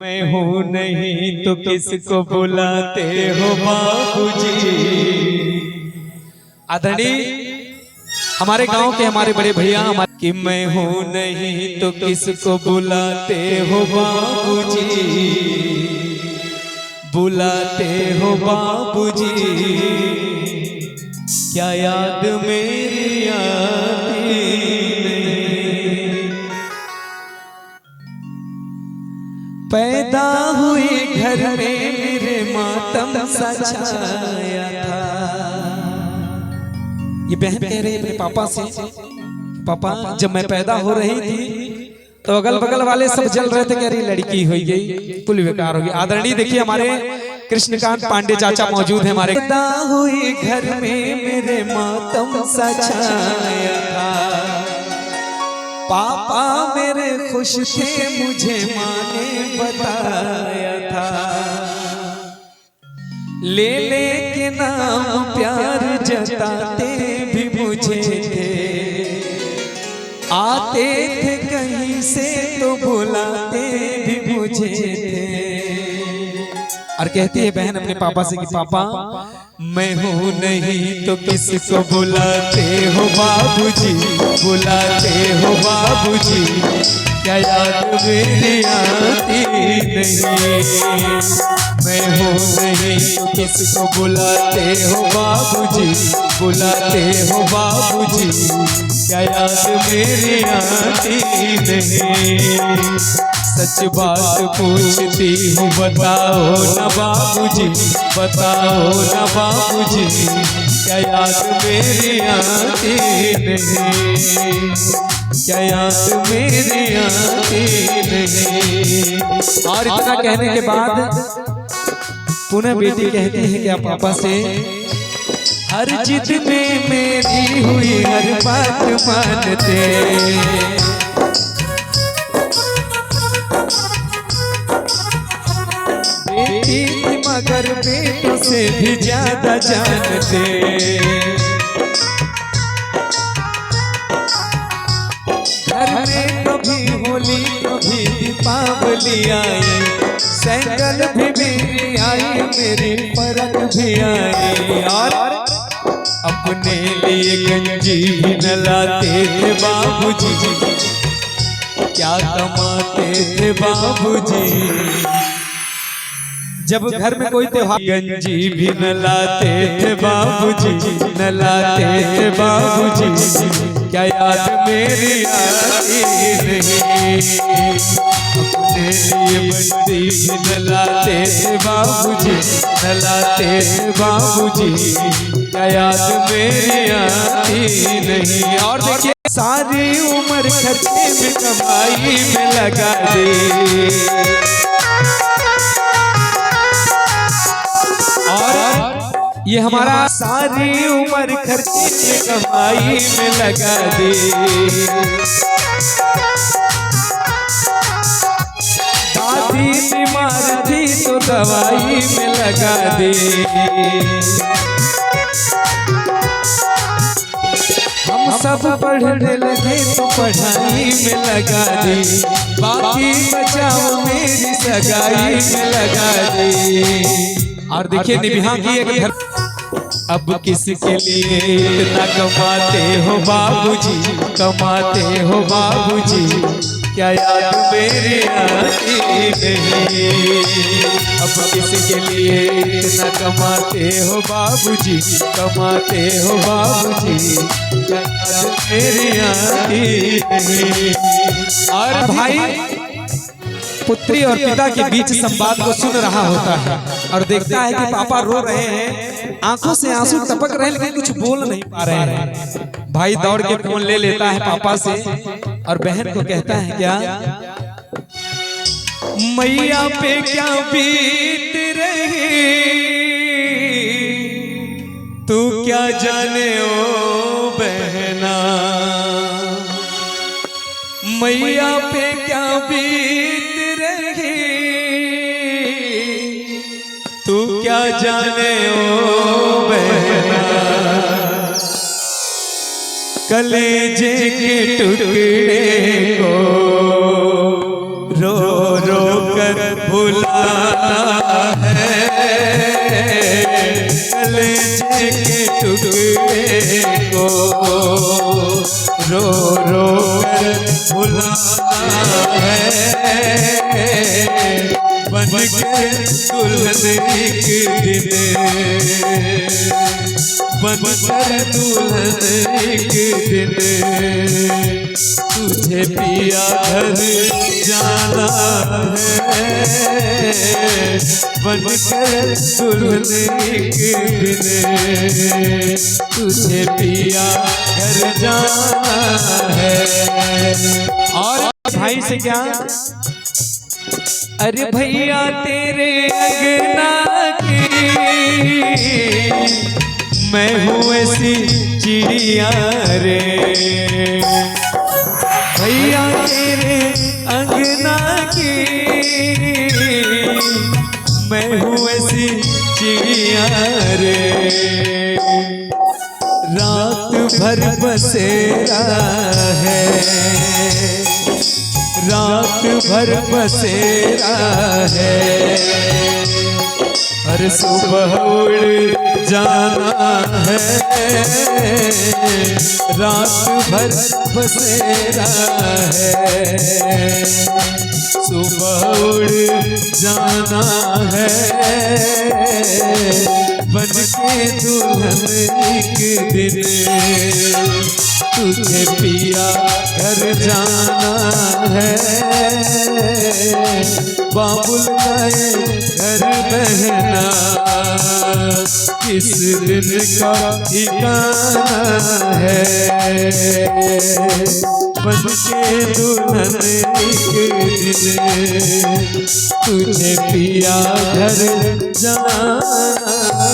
मैं हूँ नहीं तो किसको बुलाते हो बाबूजी। आदरणीय हमारे गांव के हमारे बड़े भैया कि मैं हूँ नहीं तो किसको बुलाते हो बाबूजी, बुलाते हो बाबूजी। क्या याद मेरी आती पैदा हुई घर में मेरे मातम सा छाया था। ये बहन कह रही है अपने पापा से, पापा जब मैं पैदा हो रही थी तो अगल बगल वाले सब जल रहे थे, कह रही लड़की हो गई, कुल बेकार हो गई। आदरणीय देखिए हमारे कृष्णकांत पांडे चाचा मौजूद है हमारे। पैदा हुई घर में मेरे मातम सा छाया था, पापा मेरे खुश थे मुझे माँ ने बताया था। ले ले के नाम प्यार जताते भी मुझे थे, आते थे कहीं से तो बुलाते भी मुझे थे। और कहती है बहन अपने पापा से कि पापा मैं हूँ नहीं तो किसको बुलाते हो बाबूजी, बुलाते हो बाबूजी। क्या याद मेरी आती नहीं, मैं हूँ नहीं तो किसको बुलाते हो बाबूजी, बुलाते हो बाबूजी। क्या याद मेरी आती नहीं, सच बात पूछती हूँ बताओ न बाबूजी, बताओ न बाबूजी। क्या याद मेरी आती नहीं, क्या याद मेरी आती नहीं। और इतना कहने के बाद पुनः बेटी कहती है क्या पापा से, हर जिद में मेरी हुई हर बात मानते, बेटी मगर बेटों से भी ज्यादा जानते। घर में कभी होली कभी दीपावली आई, सैंगल भी मेरी आई मेरी परक भी आई। और अपने लिए गंजी भी न लाते थे बाबूजी, क्या कमाते थे बाबूजी। जब घर में कोई त्योहार गंजी भी न लाते थे बाबूजी, न लाते थे बाबूजी। क्या याद मेरी आती नहीं, अपने लिए बंदी भी न लाते थे बाबूजी, न लाते थे बाबूजी। क्या याद मेरी आती नहीं। और देखिए सारी उम्र खर्चे में कमाई में लगा दे, और ये हमारा सारी उम्र खर्चे में कमाई में लगा दे। दादी बीमार थी तो दवाई में लगा दे, हम सब पढ़ने लगे तो पढ़ाई में लगा दे, बाकी बचाओ मेरी सगाई में लगा दे। और देखिए निभा की एक घर, अब किसके लिए इतना कमाते हो बाबूजी, कमाते हो बाबूजी। क्या याद मेरी आती नहीं, अब किसके लिए इतना कमाते हो बाबूजी, कमाते हो बाबूजी। क्या याद मेरी आती नहीं। और भाई पुत्री और पिता के बीच संवाद को सुन रहा होता है और देखता है कि पापा रो रहे हैं, आंखों से आंसू टपक रहे हैं लेकिन कुछ बोल नहीं पा रहे हैं। भाई दौड़ के फोन ले लेता है पापा से और बहन को कहता है क्या, मैया पे क्या बीत रही तू क्या जाने ओ बहना, मैया पे क्या बीत तू क्या जाने ओ बहना। कलेजे के टुकड़े को रो रो कर भुलाना है, कलेजे के टुकड़े को रो रो कर भुलाना है, बन के दुल्हन एक दिन, बन कर दुल्हन एक दिन, तुझे पिया घर जाना है, बन कर दुल्हन एक दिन, तुझे पिया घर जाना है। और भाई से क्या, अरे भैया तेरे अंगना की मैं हूँ ऐसी चिड़िया रे, भैया तेरे अंगना की मैं हूँ ऐसी चिड़िया रे, रात भर बसेरा है, रात भर बसेरा है, हर सुबह उड़ जाना है, रात भर बसेरा है, सुबह उड़ जाना है, बन के दुल्हन एक दिन, तुझे पिया घर जाना है, बाबुल गए घर बहना, किस दिन का ठिकाना है, बन के दुल्हन एक दिन, तुझे पिया घर जाना